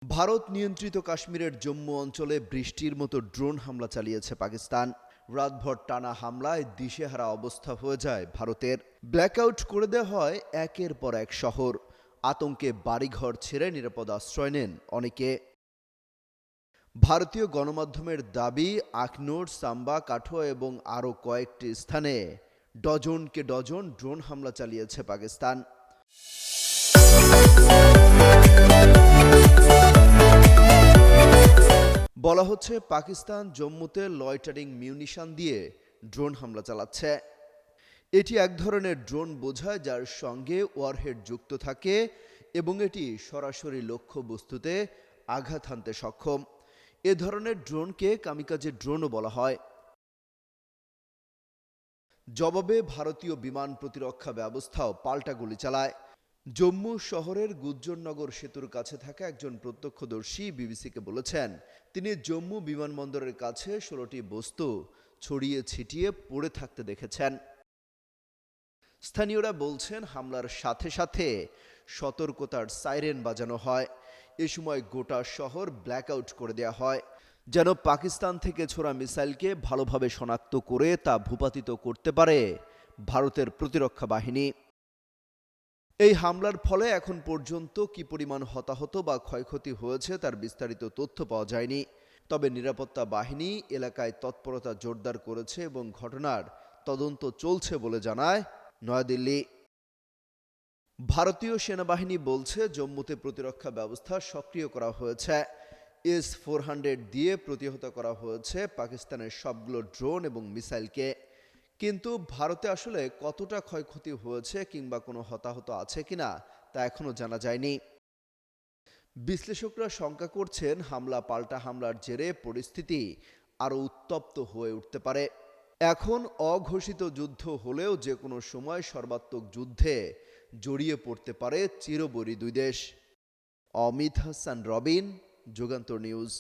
ভারত নিয়ন্ত্রিত কাশ্মীরের জম্মু অঞ্চলে বৃষ্টির মতো ড্রোন হামলা চালিয়েছে পাকিস্তান। রাতভর টানা হামলায় দিশেহারা অবস্থা হয়ে যায় ভারতের। ব্ল্যাকআউট করে দেওয়া হয় একের পর এক শহর। আতঙ্কে বাড়িঘর ছেড়ে নিরাপদ আশ্রয় নেন অনেকে। ভারতীয় গণমাধ্যমের দাবি, আখনুর, সাম্বা, কাঠুয়া এবং আরও কয়েকটি স্থানে ডজনকে ডজন ড্রোন হামলা চালিয়েছে পাকিস্তান। বলা হচ্ছে পাকিস্তান জম্মুতে লয়টারিং মিউনিশন দিয়ে ড্রোন হামলা চালাচ্ছে। এটি এক ধরনের ড্রোন বোঝায় যার সঙ্গে ওয়ারহেড যুক্ত থাকে এবং এটি সরাসরি লক্ষ্যবস্তুতে আঘাত হানতে সক্ষম। এ ধরনের ড্রোনকে কামিকাজে ড্রোনও বলা হয়। জবাবে ভারতীয় বিমান প্রতিরক্ষা ব্যবস্থাও পাল্টা গুলি চালায়। জম্মু শহরের গুজ্জরনগর সেতুর কাছে থাকা একজন প্রত্যক্ষদর্শী বিবিসিকে বলেছেন, তিনি জম্মু বিমানবন্দরের কাছে 16টি বস্তু ছড়িয়ে ছিটিয়ে পড়ে থাকতে দেখেছেন। স্থানীয়রা বলছেন, হামলার সাথে সাথে সতর্কতার সাইরেন বাজানো হয়। এ সময় গোটা শহর ব্ল্যাকআউট করে দেওয়া হয়, যেন পাকিস্তান থেকে ছোড়া মিসাইলকে ভালোভাবে শনাক্ত করে তা ভূপাতিত করতে পারে ভারতের প্রতিরক্ষা বাহিনী। এই হামলার ফলে এখন পর্যন্ত কি পরিমাণ হতাহত বা ক্ষয়ক্ষতি হয়েছে তার বিস্তারিত তথ্য পাওয়া যায়নি। তবে নিরাপত্তা বাহিনী এলাকায় তৎপরতা জোরদার করেছে এবং ঘটনার তদন্ত চলছে বলে জানায় নয়াদিল্লি। ভারতীয় সেনাবাহিনী বলছে, জম্মুতে প্রতিরক্ষা ব্যবস্থা সক্রিয় করা হয়েছে। S-400 দিয়ে প্রতিহত করা হয়েছে পাকিস্তানের সবগুলো ড্রোন এবং মিসাইলকে। কিন্তু ভারতে আসলে কতটা ক্ষয়ক্ষতি হয়েছে কিংবা কোনো হতাহত আছে কিনা তা এখনো জানা যায়নি। বিশ্লেষকরা শঙ্কা করছেন, হামলা পাল্টা হামলার জেরে পরিস্থিতি আরও উত্তপ্ত হয়ে উঠতে পারে। এখন অঘোষিত যুদ্ধ হলেও যে কোনো সময় সর্বাত্মক যুদ্ধে জড়িয়ে পড়তে পারে চিরবৈরী দুই দেশ। অমিত হাসান রবিন, যুগান্তর নিউজ।